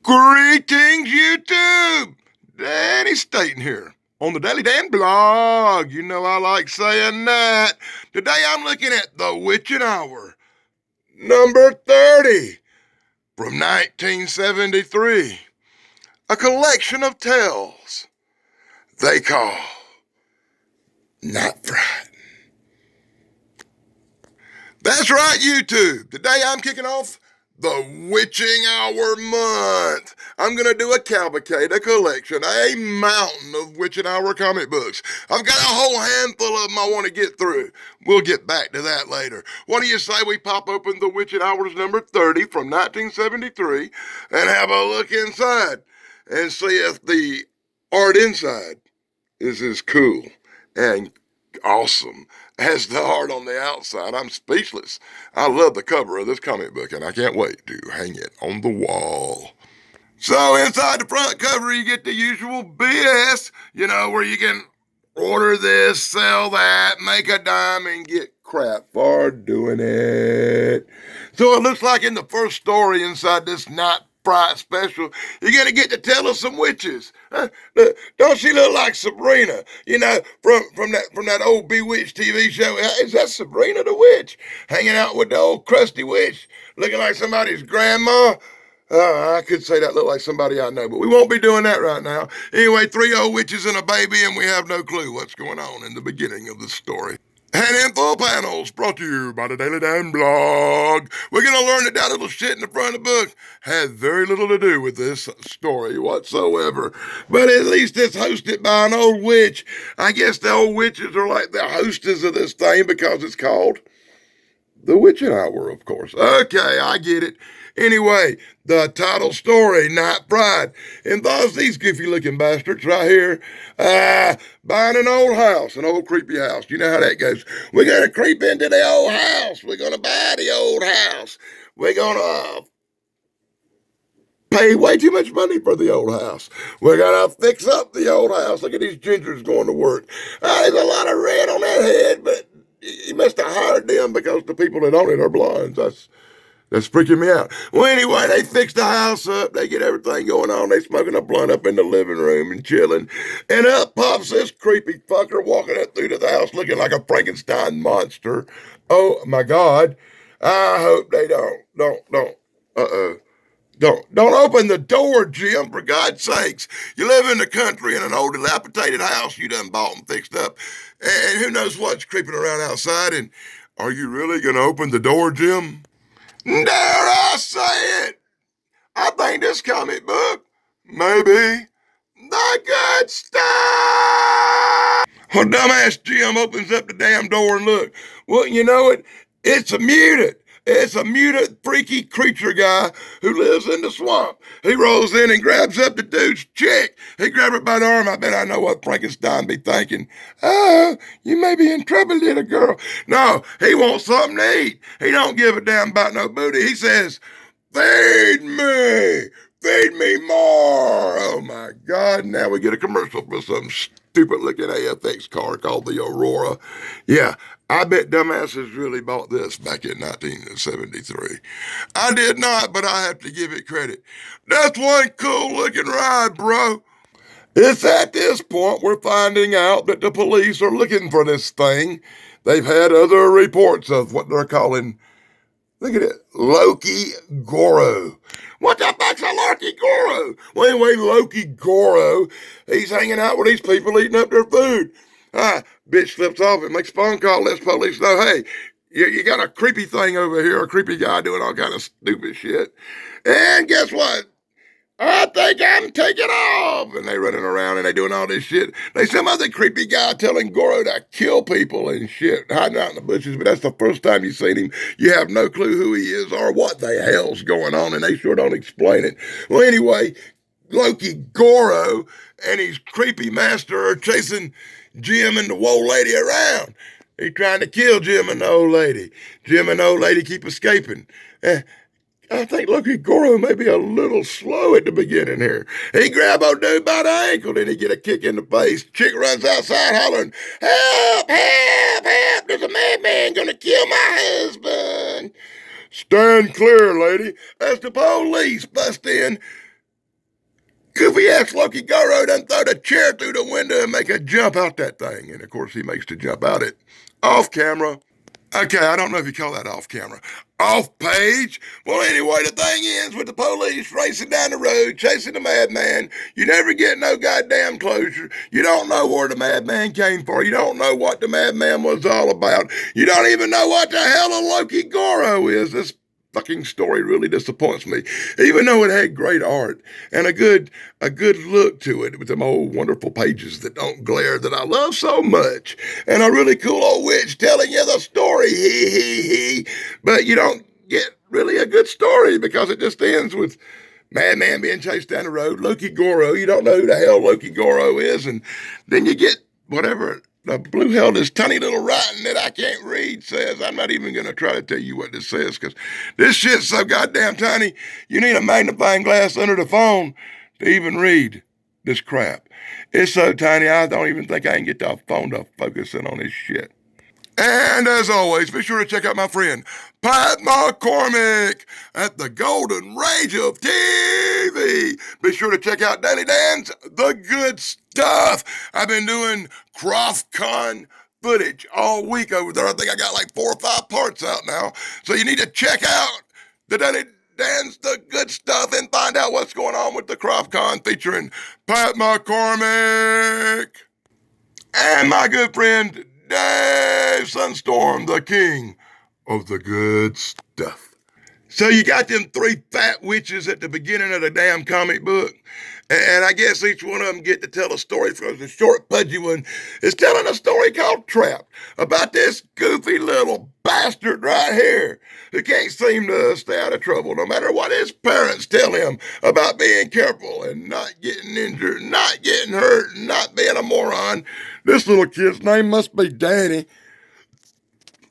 Greetings, YouTube! Danny Staten here on the Daily Dan blog. You know I like saying that. Today I'm looking at The Witching Hour, number 30, from 1973. A collection of tales they call Not Fright. That's right, YouTube. Today I'm kicking off the Witching Hour month. I'm going to do a cavalcade, a collection, a mountain of Witching Hour comic books. I've got a whole handful of them I want to get through. We'll get back to that later. What do you say we pop open the Witching Hours number 30 from 1973 and have a look inside and see if the art inside is as cool and awesome as the art on the outside. I'm speechless. I love the cover of this comic book, and I can't wait to hang it on the wall. So inside the front cover, you get the usual BS, where you can order this, sell that, make a dime, and get crap for doing it. So it looks like in the first story inside this Not Fright special, you're going to get to tell us some witches. Don't she look like Sabrina? From that old Bewitched TV show. Is that Sabrina the witch? Hanging out with the old crusty witch, looking like somebody's grandma? I could say that looked like somebody I know, but we won't be doing that right now. Anyway, 3 old witches and a baby, and we have no clue what's going on in the beginning of the story. And info panels brought to you by the Daily Dan blog. We're going to learn that that little shit in the front of the book had very little to do with this story whatsoever. But at least it's hosted by an old witch. I guess the old witches are like the hostess of this thing because it's called The Witching Hour, of course. Okay, I get it. Anyway, the title story, Not Fright, involves these goofy-looking bastards right here buying an old house, an old creepy house. You know how that goes. We're going to creep into the old house. We're going to buy the old house. We're going to pay way too much money for the old house. We're going to fix up the old house. Look at these gingers going to work. There's a lot of red on that head, but he must have hired them because the people that own it are blondes. That's freaking me out. Well, anyway, they fix the house up. They get everything going on. They smoking a blunt up in the living room and chilling. And up pops this creepy fucker walking up through the house looking like a Frankenstein monster. Oh, my God. I hope they don't open the door, Jim, for God's sakes. You live in the country in an old dilapidated house you done bought and fixed up. And who knows what's creeping around outside. And are you really going to open the door, Jim? Dare I say it? I think this comic book may be the good stuff. Well, dumbass Jim opens up the damn door and look. Well, you know it? It's a mutant. It's a mutant, freaky creature guy who lives in the swamp. He rolls in and grabs up the dude's chick. He grabs her by the arm. I bet I know what Frankenstein be thinking. Oh, you may be in trouble, little girl. No, he wants something to eat. He don't give a damn about no booty. He says, feed me. Feed me more. Oh, my God. Now we get a commercial for some stupid-looking AFX car called the Aurora. Yeah, I bet dumbasses really bought this back in 1973. I did not, but I have to give it credit. That's one cool-looking ride, bro. It's at this point we're finding out that the police are looking for this thing. They've had other reports of what they're calling, look at it, Loki Goro. What the fuck's a Loki Goro? Well, anyway, Loki Goro, he's hanging out with these people eating up their food. Bitch slips off and makes a phone call, lets police know, hey, you got a creepy thing over here, a creepy guy doing all kind of stupid shit. And guess what? I think I'm taking off. And they running around and they doing all this shit. They some other creepy guy telling Goro to kill people and shit, hiding out in the bushes. But that's the first time you've seen him. You have no clue who he is or what the hell's going on, and they sure don't explain it. Well, anyway, Loki Goro and his creepy master are chasing Jim and the old lady around. He's trying to kill Jim and the old lady. Jim and the old lady keep escaping. I think Loki Goro may be a little slow at the beginning here. He grab old dude by the ankle, then he get a kick in the face. Chick runs outside hollering, help, help, help, there's a madman gonna kill my husband. Stand clear, lady. As the police bust in, goofy-ass Loki Goro done throw the chair through the window and make a jump out that thing. And, of course, he makes the jump out it off camera. Okay, I don't know if you call that off camera. Off page? Well, anyway, the thing ends with the police racing down the road, chasing the madman. You never get no goddamn closure. You don't know where the madman came from. You don't know what the madman was all about. You don't even know what the hell a Loki Goro is. This fucking story really disappoints me, even though it had great art and a good look to it with them old wonderful pages that don't glare that I love so much, and a really cool old witch telling you the story, he. But you don't get really a good story because it just ends with madman being chased down the road, Loki Goro. You don't know who the hell Loki Goro is, and then you get whatever the blue hell this tiny little writing that I can't read says. I'm not even going to try to tell you what this says because this shit's so goddamn tiny, you need a magnifying glass under the phone to even read this crap. It's so tiny, I don't even think I can get the phone to focus in on this shit. And as always, be sure to check out my friend Pat McCormick at the Golden Rage of TV. Be sure to check out Daily Dan's The Good Stuff. I've been doing CroftCon footage all week over there. I think I got like 4 or 5 parts out now. So you need to check out the Daily Dan's The Good Stuff and find out what's going on with the CroftCon featuring Pat McCormick and my good friend Dave Sunstorm, the king of the good stuff. So you got them 3 fat witches at the beginning of the damn comic book, and I guess each one of them get to tell a story. Because the short, pudgy one is telling a story called Trapped about this goofy little bastard right here who can't seem to stay out of trouble no matter what his parents tell him about being careful and not getting injured, not getting hurt, and not being a moron. This little kid's name must be Danny,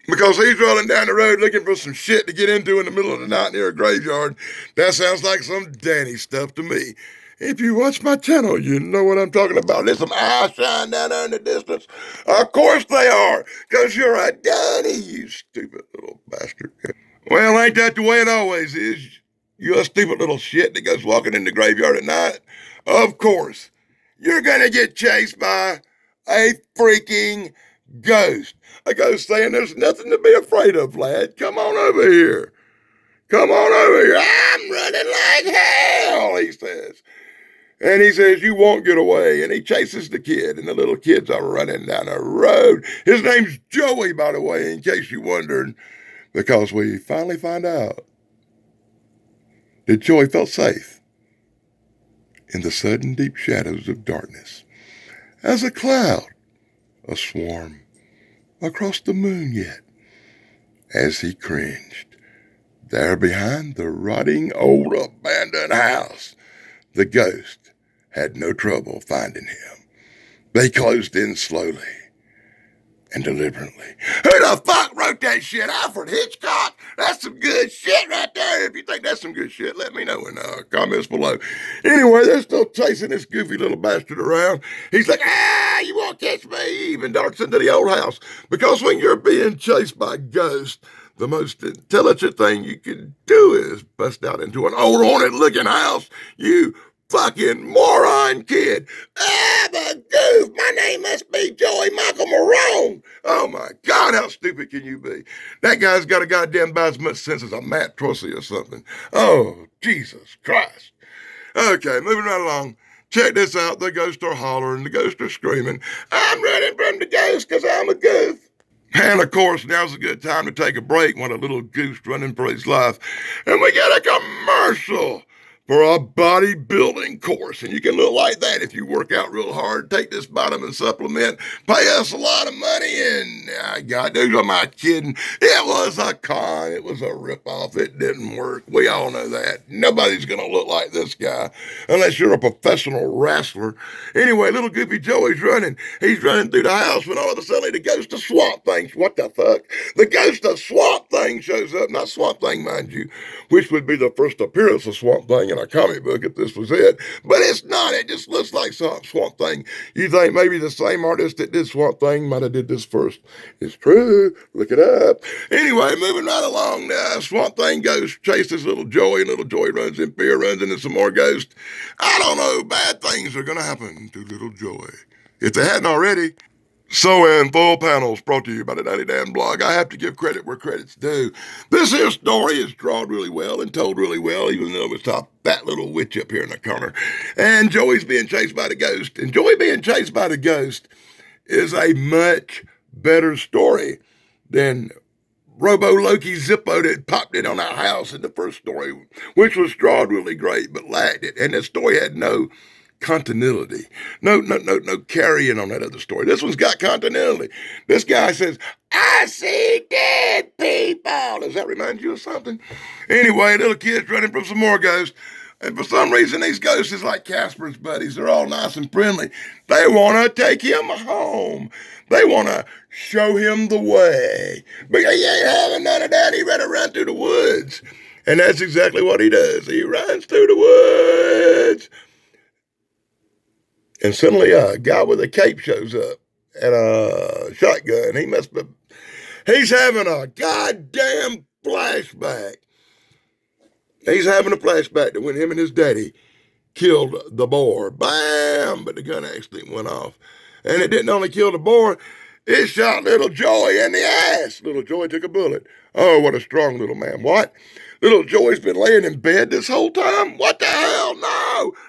because he's rolling down the road looking for some shit to get into in the middle of the night near a graveyard. That sounds like some Danny stuff to me. If you watch my channel, you know what I'm talking about. There's some eyes shine down there in the distance. Of course they are, because you're a Danny, you stupid little bastard. Well, ain't that the way it always is? You a stupid little shit that goes walking in the graveyard at night? Of course. You're gonna get chased by a freaking ghost. A ghost saying there's nothing to be afraid of, lad. Come on over here. Come on over here. I'm running like hell, he says. And he says, you won't get away. And he chases the kid, and the little kids are running down the road. His name's Joey, by the way, in case you're wondering, because we finally find out that Joey felt safe in the sudden deep shadows of darkness as a cloud, a swarm, across the moon yet, as he cringed. There behind the rotting old abandoned house, the ghost had no trouble finding him. They closed in slowly and deliberately. Who the fuck wrote that shit? Alfred Hitchcock? That's some good shit right there. If you think that's some good shit, let me know in the comments below. Anyway, they're still chasing this goofy little bastard around. He's like, you won't catch me. He even darts into the old house. Because when you're being chased by ghosts, the most intelligent thing you can do is bust out into an old haunted-looking house. You fucking moron kid. I'm a goof. My name must be Joey Michael Marone. Oh my God, how stupid can you be? That guy's got a goddamn about as much sense as a Matt Trussy or something. Oh, Jesus Christ. Okay, moving right along. Check this out. The ghosts are hollering. The ghosts are screaming. I'm running from the ghost because I'm a goof. And of course, now's a good time to take a break when a little goose running for his life. And we get a commercial for a bodybuilding course. And you can look like that if you work out real hard, take this vitamin supplement, pay us a lot of money, and God, dude, am I kidding? It was a con. It was a ripoff. It didn't work. We all know that. Nobody's going to look like this guy unless you're a professional wrestler. Anyway, little goofy Joey's running. He's running through the house when all of a sudden the ghost of Swamp Thing, what the fuck? The ghost of Swamp Thing shows up. Not Swamp Thing, mind you, which would be the first appearance of Swamp Thing in in a comic book if this was it. But it's not. It just looks like Swamp Thing. You think maybe the same artist that did Swamp Thing might have did this first. It's true. Look it up. Anyway, moving right along. Swamp Thing ghost chases little Joey, and little Joey runs in fear, runs into some more ghosts. I don't know. Bad things are going to happen to little Joey, if they hadn't already. So in full panels, brought to you by the Daddy Dan blog. I have to give credit where credit's due. This here story is drawn really well and told really well, even though it's a fat little witch up here in the corner. And Joey's being chased by the ghost. And Joey being chased by the ghost is a much better story than Robo Loki Zippo that popped in on our house in the first story, which was drawn really great but lacked it. And the story had no continuity. No carrying on that other story. This one's got continuity. This guy says, I see dead people. Does that remind you of something? Anyway, little kid's running from some more ghosts. And for some reason, these ghosts is like Casper's buddies. They're all nice and friendly. They want to take him home. They want to show him the way. But he ain't having none of that. He better run through the woods. And that's exactly what he does. He runs through the woods. And suddenly a guy with a cape shows up and a shotgun. He's having a goddamn flashback. He's having a flashback to when him and his daddy killed the boar. Bam! But the gun actually went off. And it didn't only kill the boar, it shot little Joey in the ass. Little Joey took a bullet. Oh, what a strong little man. What? Little Joey's been laying in bed this whole time? What the hell?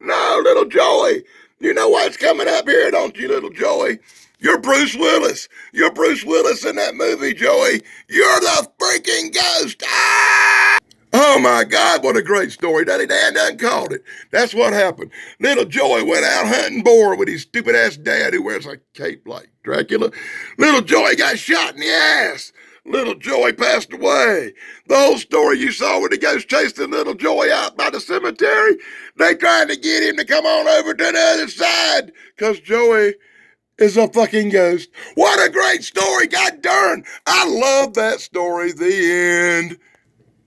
No, little Joey. You know what's coming up here, don't you, little Joey? You're Bruce Willis. You're Bruce Willis in that movie, Joey. You're the freaking ghost. Ah! Oh, my God, what a great story. Daddy Dan done called it. That's what happened. Little Joey went out hunting boar with his stupid-ass dad who wears a cape like Dracula. Little Joey got shot in the ass. Little Joey passed away. The whole story you saw where the ghost chased little Joey out by the cemetery, they trying to get him to come on over to the other side because Joey is a fucking ghost. What a great story. God darn. I love that story. The end.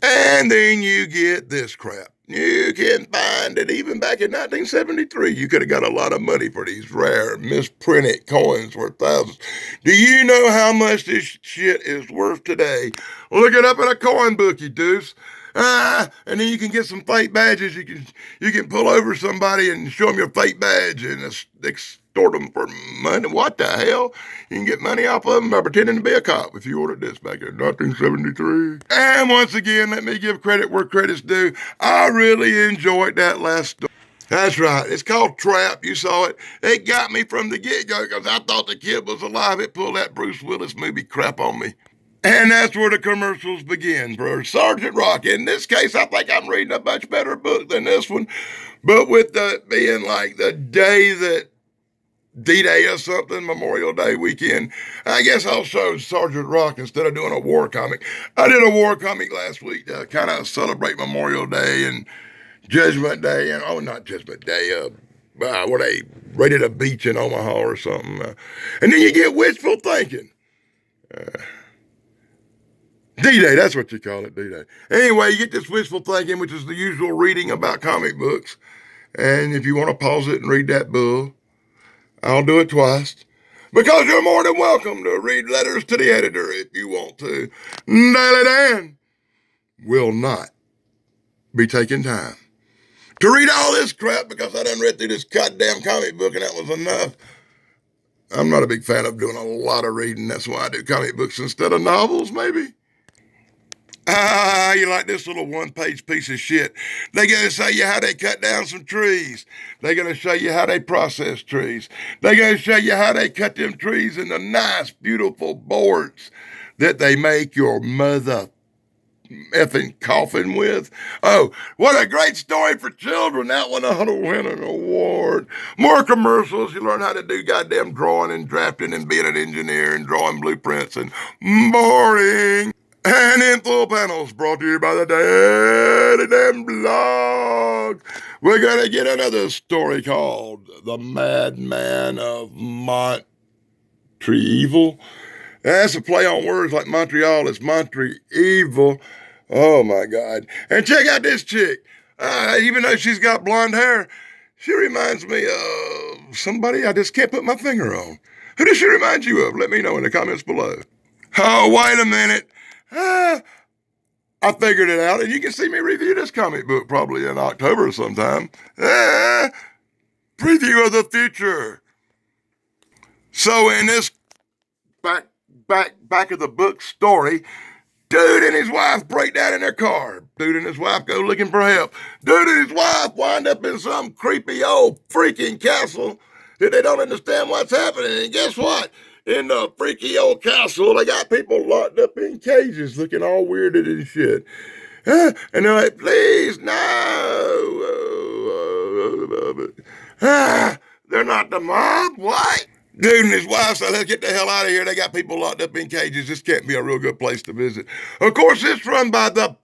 And then you get this crap. You can find it even back in 1973. You could have got a lot of money for these rare, misprinted coins worth thousands. Do you know how much this shit is worth today? Look it up in a coin book, you deuce. And then you can get some fake badges. You can pull over somebody and show them your fake badge and extort them for money. What the hell? You can get money off of them by pretending to be a cop if you ordered this back in 1973. And once again, let me give credit where credit's due. I really enjoyed that last story. That's right. It's called Trap. You saw it. It got me from the get-go because I thought the kid was alive. It pulled that Bruce Willis movie crap on me. And that's where the commercials begin, bro. Sergeant Rock. In this case, I think I'm reading a much better book than this one. But with the being like the day that D-Day or something, Memorial Day weekend, I guess I'll show Sergeant Rock instead of doing a war comic. I did a war comic last week to kind of celebrate Memorial Day and Judgment Day. And not Judgment Day, where they raided a beach in Omaha or something. And then you get wishful thinking. D-Day, that's what you call it, D-Day. Anyway, you get this wishful thinking, which is the usual reading about comic books. And if you want to pause it and read that bull, I'll do it twice. Because you're more than welcome to read letters to the editor if you want to. Daily Dan will not be taking time to read all this crap because I done read through this goddamn comic book and that was enough. I'm not a big fan of doing a lot of reading. That's why I do comic books instead of novels, maybe. You like this little one-page piece of shit. They're going to show you how they cut down some trees. They're going to show you how they process trees. They're going to show you how they cut them trees into nice, beautiful boards that they make your mother effing coffin with. Oh, what a great story for children. That one ought to win an award. More commercials. You learn how to do goddamn drawing and drafting and being an engineer and drawing blueprints and boring. And in full panels, brought to you by the Daddy Dan blog. We're going to get another story called The Madman of Montreal. That's a play on words like Montreal is Montreal. Oh, my God. And check out this chick. Even though she's got blonde hair, she reminds me of somebody I just can't put my finger on. Who does she remind you of? Let me know in the comments below. Oh, wait a minute. Uh, I figured it out, and you can see me review this comic book probably in October sometime. Preview of the future. So in this back of the book story, dude and his wife break down in their car. Dude and his wife go looking for help. Dude and his wife wind up in some creepy old freaking castle that they don't understand what's happening. And guess what? In the freaky old castle, they got people locked up in cages looking all weirded and shit. And they're like, please, no. They're not the mob. What? Dude and his wife said, let's get the hell out of here. They got people locked up in cages. This can't be a real good place to visit. Of course, it's run by the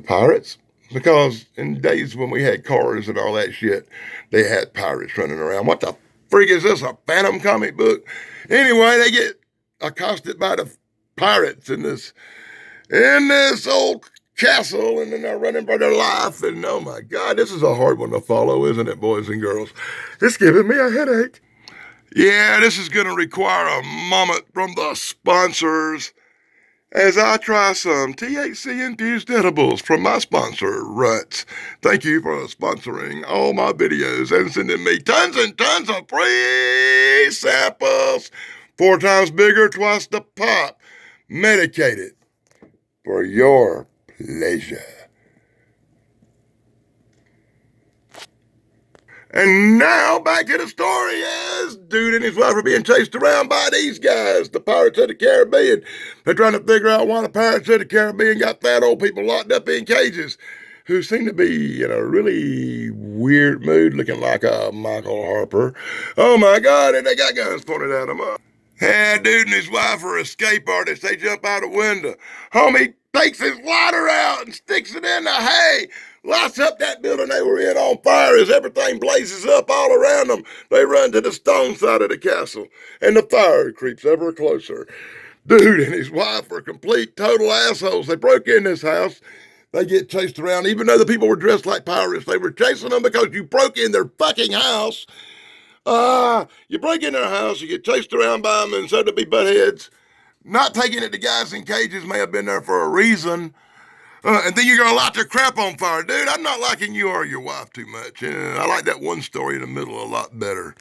pirates. Because in days when we had cars and all that shit, they had pirates running around. What the freak is this, a Phantom comic book? Anyway, they get accosted by the pirates in this old castle, and then they're running for their life. And oh my God, this is a hard one to follow, isn't it, boys and girls? It's giving me a headache. Yeah, this is going to require a moment from the sponsors as I try some THC-infused edibles from my sponsor, Ruts. Thank you for sponsoring all my videos and sending me tons and tons of free samples. 4 times bigger, twice the pop. Medicated for your pleasure. And now back to the story as dude and his wife are being chased around by these guys, the Pirates of the Caribbean. They're trying to figure out why the Pirates of the Caribbean got fat old people locked up in cages who seem to be in a really weird mood, looking like a Michael Harper. Oh my God, and they got guns pointed at them. Yeah, dude and his wife are escape artists. They jump out a window. Homie takes his lighter out and sticks it in the hay. Lights up that building they were in on fire as everything blazes up all around them. They run to the stone side of the castle, and the fire creeps ever closer. Dude and his wife are complete total assholes. They broke in this house. They get chased around. Even though the people were dressed like pirates, they were chasing them because you broke in their fucking house. You break in their house, you get chased around by them, and so to be butt heads. Not taking it to guys in cages may have been there for a reason. And then you're going to light their crap on fire. Dude, I'm not liking you or your wife too much. I like that one story in the middle a lot better.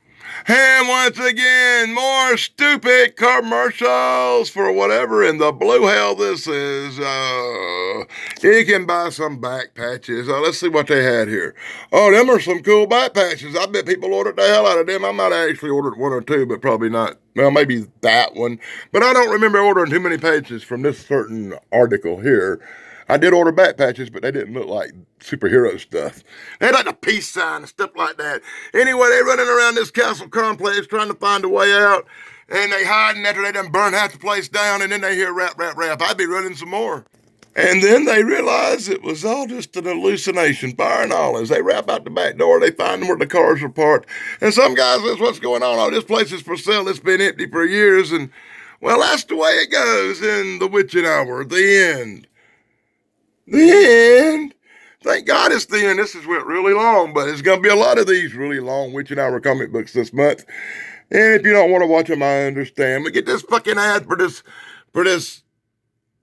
And once again, more stupid commercials for whatever in the blue hell this is. You can buy some back patches. Let's see what they had here. Oh, them are some cool back patches. I bet people ordered the hell out of them. I might have actually ordered 1 or 2, but probably not. Well, maybe that one. But I don't remember ordering too many patches from this certain article here. I did order back patches, but they didn't look like superhero stuff. They had like a peace sign and stuff like that. Anyway, they running around this castle complex trying to find a way out, and they hiding after they done burned half the place down, and then they hear rap, rap, rap. I'd be running some more. And then they realize it was all just an hallucination, fire and all. As they wrap out the back door, they find where the cars are parked. And some guy says, what's going on? Oh, this place is for sale. It's been empty for years. And, well, that's the way it goes in The Witching Hour, the end. The end. Thank God it's the end. This has went really long, but there's going to be a lot of these really long Witching Hour comic books this month. And if you don't want to watch them, I understand. But get this fucking ad for this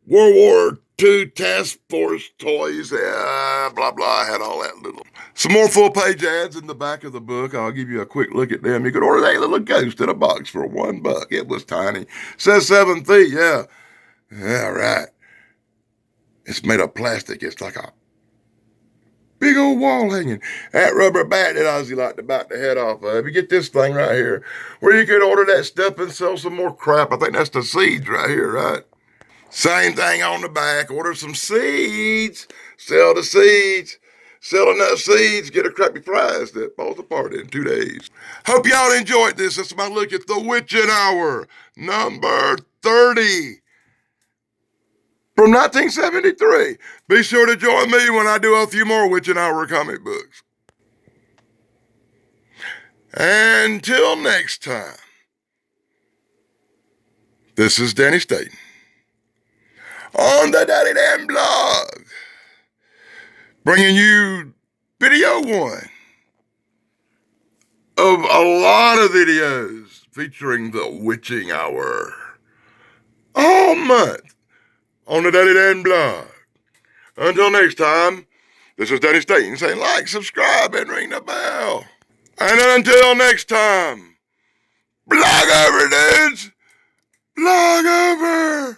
World War II task force toys. Blah, blah. I had all that little. Some more full-page ads in the back of the book. I'll give you a quick look at them. You could order that little ghost in a box for $1. It was tiny. Says 7 feet. Yeah. Yeah, right. It's made of plastic. It's like a big old wall hanging. That rubber bat that Ozzy liked to bite the head off of. You get this thing right here, where you could order that stuff and sell some more crap. I think that's the seeds right here, right? Same thing on the back. Order some seeds. Sell the seeds. Sell enough seeds, get a crappy prize that falls apart in 2 days. Hope y'all enjoyed this. That's my look at The Witching Hour, number 30. From 1973. Be sure to join me when I do a few more Witching Hour comic books. Until next time, this is Danny Staten on the Daddy Dan blog. bringing you video one of a lot of videos featuring the witching hour all month on the Daddy Dan blog. Until next time, this is Daddy Staten saying like, subscribe, and ring the bell. And until next time, blog over, dudes! Blog over!